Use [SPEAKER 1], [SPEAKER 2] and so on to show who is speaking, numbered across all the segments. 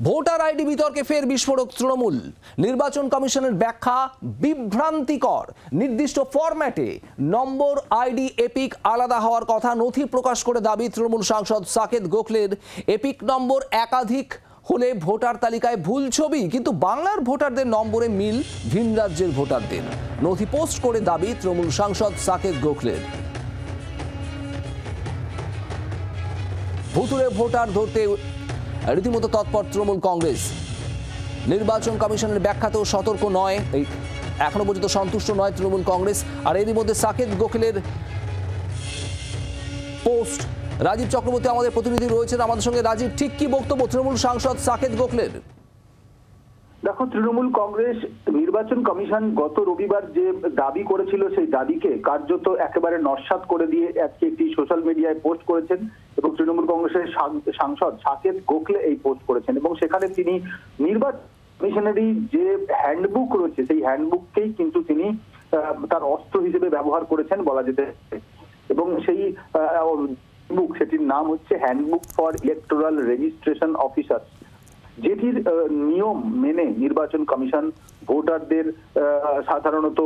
[SPEAKER 1] Voter ID বিতর্কে ফের বিস্ফোরক তৃণমূল। নির্বাচন কমিশনের ব্যাখ্যা বিভ্রান্তিকর। নির্দিষ্ট ফরম্যাটে নম্বর আইডি এপিক আলাদা হওয়ার কথা নথি প্রকাশ করে দাবি তৃণমূল সাংসদ সাকেত গোখলের। এপিক নম্বর একাধিক হলে ভোটার তালিকায় ভুল ছবি, কিন্তু বাংলার ভোটারদের নম্বরে মিল ভিন রাজ্যের ভোটারদের। নথি পোস্ট করে দাবি তৃণমূল সাংসদ সাকেত গোখলের। ভুতুড়ে ভোটার ধরতে রীতিমতো তৎপর তৃণমূল কংগ্রেস। নির্বাচন কমিশনের ব্যাখ্যাতেও সতর্ক নয়, এখনো পর্যন্ত সন্তুষ্ট নয় তৃণমূল কংগ্রেস। আর এরই মধ্যে সাকেত গোখলের পোস্ট। রাজীব চক্রবর্তী আমাদের প্রতিনিধি রয়েছেন আমাদের সঙ্গে। রাজীব, ঠিক কি বক্তব্য তৃণমূল সাংসদ সাকেত গোখলের?
[SPEAKER 2] দেখো, তৃণমূল কংগ্রেস নির্বাচন কমিশন গত রবিবার যে দাবি করেছিল সেই দাবিকে কার্যত একেবারে নস্যাৎ করে দিয়ে আজকে একটি সোশ্যাল মিডিয়ায় পোস্ট করেছেন এবং তৃণমূল কংগ্রেসের সাংসদ সাকেত গোখলে এই পোস্ট করেছেন এবং সেখানে তিনি নির্বাচন কমিশনেরই যে হ্যান্ডবুক রয়েছে সেই হ্যান্ডবুককেই কিন্তু তিনি তার অস্ত্র হিসেবে ব্যবহার করেছেন বলা যেতে পারে। এবং সেই বুক, সেটির নাম হচ্ছে handbook for electoral registration officer, যেটির নিয়ম মেনে নির্বাচন কমিশন ভোটারদের সাধারণত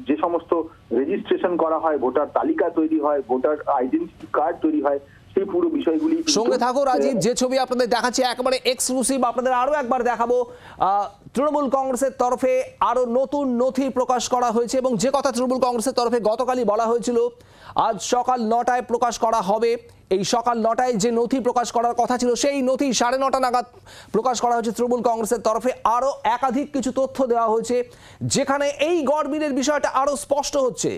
[SPEAKER 2] যে সমস্ত রেজিস্ট্রেশন করা হয়, ভোটার তালিকা তৈরি হয়, ভোটার আইডেন্টিটি কার্ড তৈরি হয়, সেই পুরো বিষয়গুলি।
[SPEAKER 1] সঙ্গে থাকো রাজীব, যে ছবি আপনাদের দেখাচ্ছি একেবারে এক্সক্লুসিভ, আপনাদের আরো একবার দেখাবো। তৃণমূল কংগ্রেসের তরফে আরো নতুন নথি প্রকাশ করা হয়েছে এবং যে কথা তৃণমূল কংগ্রেসের তরফে গতকালই বলা হয়েছিল আজ সকাল 9টায় প্রকাশ করা হবে। এই সকাল 9টায় যে নথি প্রকাশ করার কথা ছিল সেই নথি 9:30 নাগাদ প্রকাশ করা হয়েছে তৃণমূল কংগ্রেসের তরফে। আরও একাধিক কিছু তথ্য দেওয়া হয়েছে যেখানে এই গড়মিলের বিষয়টা আরও স্পষ্ট হচ্ছে।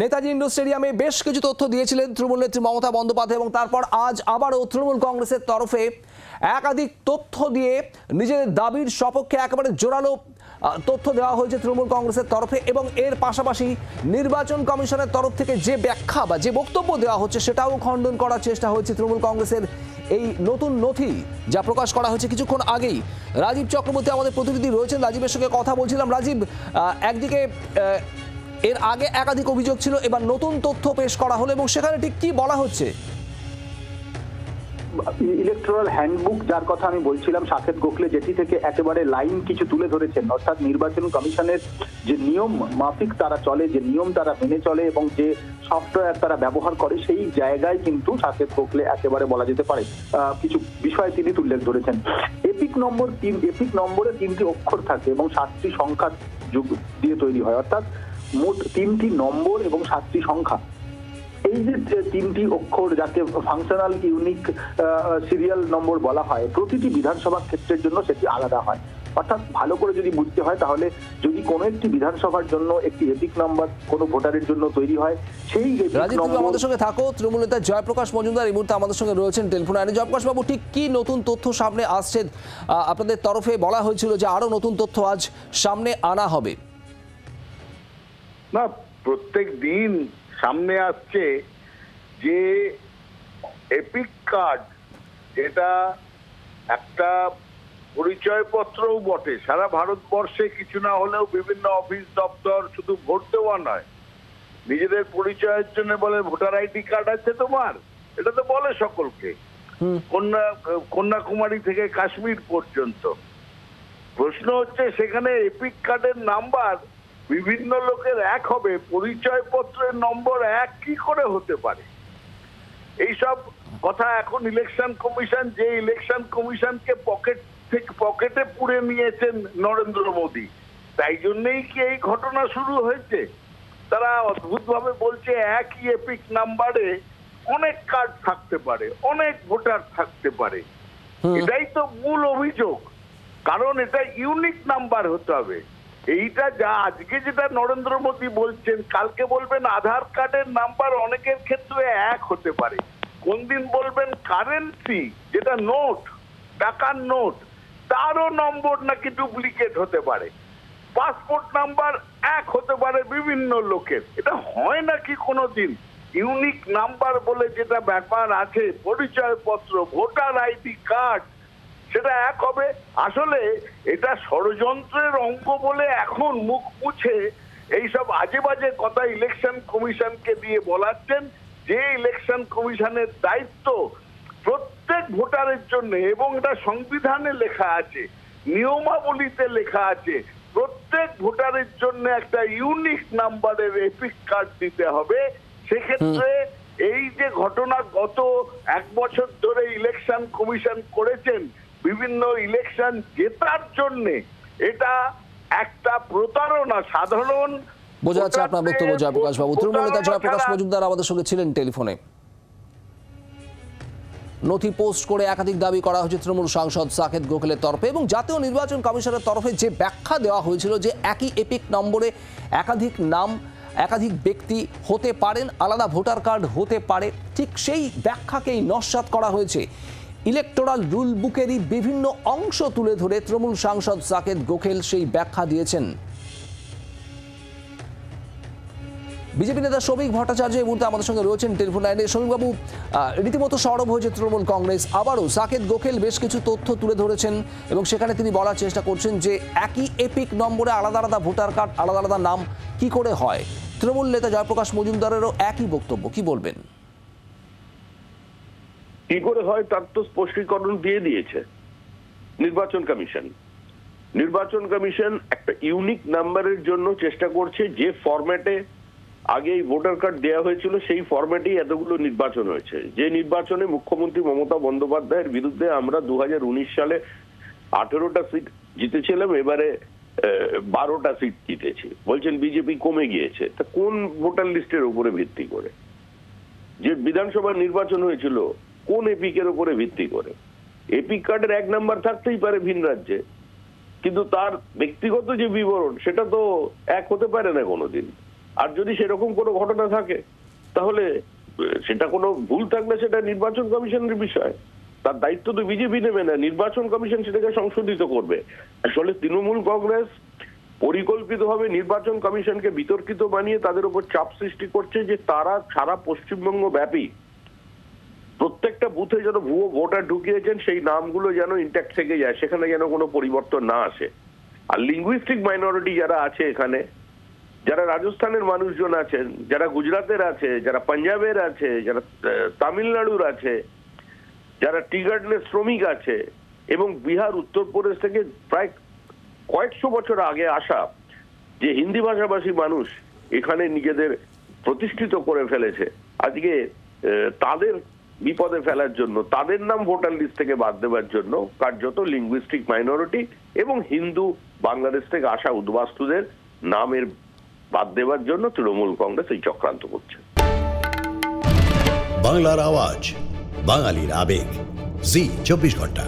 [SPEAKER 1] নেতাজি ইন্ডোর স্টেডিয়ামে বেশ কিছু তথ্য দিয়েছিলেন তৃণমূল নেত্রী মমতা বন্দ্যোপাধ্যায় এবং তারপর আজ আবারও তৃণমূল কংগ্রেসের তরফে একাধিক তথ্য দিয়ে নিজেদের দাবির সপক্ষে একেবারে জোরালো তথ্য দেওয়া হয়েছে তৃণমূল কংগ্রেসের তরফে। এবং এর পাশাপাশি নির্বাচন কমিশনের তরফ থেকে যে ব্যাখ্যা বা যে বক্তব্য দেওয়া হচ্ছে সেটাও খণ্ডন করার চেষ্টা হয়েছে তৃণমূল কংগ্রেসের এই নতুন নথি যা প্রকাশ করা হয়েছে কিছুক্ষণ আগেই। রাজীব চক্রবর্তী আমাদের প্রতিনিধি রয়েছেন, রাজীবের সঙ্গে কথা বলছিলাম। রাজীব, একদিকে এর আগে একাধিক অভিযোগ ছিল, এবার নতুন তথ্য পেশ করা হলো এবং সেখানে ঠিক কি বলা হচ্ছে?
[SPEAKER 2] ইলেকট্রাল হ্যান্ডবুক যার কথা আমি বলছিলাম সাকেত গোখলে, যেটি থেকে একেবারে লাইন কিছু তুলে ধরেছেন, অর্থাৎ নির্বাচন কমিশনের যে নিয়ম মাফিক তারা চলে, যে নিয়ম তারা মেনে চলে এবং যে সফটওয়্যার তারা ব্যবহার করে, সেই জায়গায় কিন্তু সাকেত গোখলে একেবারে বলা যেতে পারে কিছু বিষয় তিনি উল্লেখ ধরেছেন। এপিক নম্বরে 3টি অক্ষর থাকে এবং 7টি সংখ্যা যুগ দিয়ে তৈরি হয়, অর্থাৎ মোট 3টি নম্বর এবং 7টি সংখ্যা। এই যে 3টি অক্ষর যাকে ফাংশনাল ইউনিক সিরিয়াল নম্বর বলা হয়, প্রতিটি বিধানসভা ক্ষেত্রের জন্য সেটি আলাদা হয়। অর্থাৎ ভালো করে যদি বুঝতে হয় তাহলে যদি কোনো একটি বিধানসভার জন্য একটি এপিক নাম্বার কোনো ভোটারের জন্য তৈরি হয়, সেই
[SPEAKER 1] আমাদের সঙ্গে থাকো তৃণমূল নেতা জয়প্রকাশ মজুমদার এই মুহূর্তে আমাদের সঙ্গে রয়েছেন টেলিফোনে। জয়প্রকাশ বাবু, ঠিক কি নতুন তথ্য সামনে আসছে? আপনাদের তরফে বলা হয়েছিল যে আরো নতুন তথ্য আজ সামনে আনা হবে।
[SPEAKER 3] না, প্রত্যেক দিন সামনে আসছে যে এপিক কার্ড, যেটা একটা পরিচয়পত্রও বটে, সারা ভারতবর্ষে কিছু না হলেও বিভিন্ন অফিস দপ্তর শুধু ভোট দেওয়া নয়, নিজেদের পরিচয়ের জন্য বলে ভোটার আইডি কার্ড আছে তোমার, এটা তো বলে সকলকে, কন্যাকুমারী থেকে কাশ্মীর পর্যন্ত। প্রশ্ন হচ্ছে সেখানে এপিক কার্ডের নাম্বার বিভিন্ন লোকের এক হবে, পরিচয়পত্রের নম্বর এক কি করে হতে পারে? এইসব কথা এখন ইলেকশন কমিশন, যে ইলেকশন কমিশনকে পকেটে পুরে নিয়েছেন নরেন্দ্র মোদী, তাই জন্যই কি এই ঘটনা শুরু হয়েছে? তারা অদ্ভুতভাবে বলছে একই এপিক নাম্বারে অনেক কার্ড থাকতে পারে, অনেক ভোটার থাকতে পারে। এটাই তো মূল অভিযোগ, কারণ এটা ইউনিক নাম্বার হতে হবে। এইটা যা আজকে যেটা নরেন্দ্র মোদী বলছেন, কালকে বলবেন আধার কার্ডের নাম্বার অনেকের ক্ষেত্রে এক হতে পারে, কোন দিন বলবেন কারেন্সি যেটা নোট, টাকার নোট, তারও নম্বর নাকি ডুপ্লিকেট হতে পারে, পাসপোর্ট নাম্বার এক হতে পারে বিভিন্ন লোকের। এটা হয় নাকি কোনোদিন? ইউনিক নাম্বার বলে যেটা ব্যাপার আছে, পরিচয়পত্র, ভোটার আইডি কার্ড, সেটা এক হবে। আসলে এটা ষড়যন্ত্রের অঙ্গ বলে এখন মুখ মুছে এইসব আজে বাজে কথা ইলেকশন কমিশনকে দিয়ে বলাচ্ছেন, যে ইলেকশন কমিশনের দায়িত্ব প্রত্যেক ভোটারের জন্য, এবং এটা সংবিধানে লেখা আছে, নিয়মাবলীতে লেখা আছে, প্রত্যেক ভোটারের জন্য একটা ইউনিক নাম্বারের এপিক কার্ড দিতে হবে। সেক্ষেত্রে এই যে ঘটনা গত 1 বছর ধরে ইলেকশন কমিশন করেছেন বিভিন্ন ইলেকশন জেতার জন্য, এটা একটা প্রতারণা। সাধারণ
[SPEAKER 1] বোঝা যাচ্ছে আপনার বক্তব্য জয়প্রকাশ বাবু। তৃণমূল নেতা জয়প্রকাশ মজুমদার আমাদের সঙ্গে ছিলেন টেলিফোনে। নথি পোস্ট করে একাধিক দাবি করা হয়েছে তৃণমূল সাংসদ সাকেত গোখলের তরফে, এবং জাতীয় নির্বাচন কমিশনের তরফে যে ব্যাখ্যা দেওয়া হয়েছিল যে একই এপিক নম্বরে একাধিক নাম, একাধিক ব্যক্তি হতে পারেন, আলাদা ভোটার কার্ড হতে পারে, ঠিক সেই ব্যাখ্যাকেই নস্যাৎ করা হয়েছে। ইলেকটোরাল রুল বুকেরই বিভিন্ন অংশ তুলে ধরে তৃণমূল সাংসদ সাকেত গোখেল সেই ব্যাখ্যা দিয়েছেন। বিজেপি নেতা শ্রমিক ভট্টাচার্য এই মুহূর্তে আমাদের সঙ্গে রয়েছেন টেলিফোন লাইনে। শ্রমিকবাবু, রীতিমতো সরব হয়েছে তৃণমূল কংগ্রেস। আবারও সাকেত গোখেল বেশ কিছু তথ্য তুলে ধরেছেন এবং সেখানে তিনি বলার চেষ্টা করছেন যে একই এপিক নম্বরে আলাদা আলাদা ভোটার কার্ড, আলাদা আলাদা নাম কি করে হয়। তৃণমূল নেতা জয়প্রকাশ মজুমদারেরও একই বক্তব্য, কি বলবেন?
[SPEAKER 4] কি করে হয় তার তো স্পষ্টীকরণ দিয়ে দিয়েছে নির্বাচন কমিশন। নির্বাচন কমিশন একটা ইউনিক নাম্বারের জন্য চেষ্টা করছে। যে ফরম্যাটে আগে এই ভোটার কার্ড দেওয়া হয়েছিল সেই ফরম্যাটেই এতগুলো নির্বাচন হয়েছে। যে নির্বাচনে মুখ্যমন্ত্রী মমতা বন্দ্যোপাধ্যায়ের বিরুদ্ধে আমরা 2019 সালে 18টা সিট জিতেছিলাম, এবারে 12টা সিট জিতেছি। বলছেন বিজেপি কমে গিয়েছে। তা কোন ভোটার লিস্টের উপরে ভিত্তি করে? যে বিধানসভা নির্বাচন হয়েছিল কোন এপিকের উপরে ভিত্তি করে? এপিক কার্ডের 1 নাম্বার থাকতেই পারে ভিন রাজ্যে, কিন্তু তার ব্যক্তিগত যে বিবরণ সেটা তো এক হতে পারে না কোনোদিন। আর যদি সেরকম কোনো ঘটনা থাকে তাহলে সেটা কোনো ভুল থাকলে সেটা নির্বাচন কমিশনের বিষয়, তার দায়িত্ব তো বিজেপি নেবে না, নির্বাচন কমিশন সেটাকে সংশোধিত করবে। আসলে তৃণমূল কংগ্রেস পরিকল্পিতভাবে নির্বাচন কমিশনকে বিতর্কিত বানিয়ে তাদের উপর চাপ সৃষ্টি করছে যে তারা সারা পশ্চিমবঙ্গ ব্যাপী প্রত্যেকটা বুথে যেন ভুয়ো ভোটার ঢুকিয়েছেন সেই নামগুলো যেন ইন্ট্যাক্ট থেকে যায়, সেখানে যেন কোনো পরিবর্তন না আসে। আর লিঙ্গুইস্টিক মাইনরিটি যারা আছে এখানে, যারা রাজস্থানের মানুষজন আছেন, যারা গুজরাটের আছে, যারা পাঞ্জাবের আছে, যারা তামিলনাড়ুর আছে, যারা টি গার্ডেনের শ্রমিক আছে, এবং বিহার উত্তরপ্রদেশ থেকে প্রায় কয়েকশো বছর আগে আসা যে হিন্দি ভাষাভাষী মানুষ এখানে নিজেদের প্রতিষ্ঠিত করে ফেলেছে, আজকে তাদের বিপদে ফেলার জন্য, তাদের নাম ভোটার লিস্ট থেকে বাদ দেওয়ার জন্য কার্যত লিঙ্গুইস্টিক মাইনরিটি এবং হিন্দু বাংলাদেশ থেকে আসা উদ্বাস্তুদের নামের বাদ দেওয়ার জন্য তৃণমূল কংগ্রেস এই চক্রান্ত করছে।
[SPEAKER 5] বাংলার আওয়াজ, বাঙালির আবেগ, জি 24 ঘন্টা।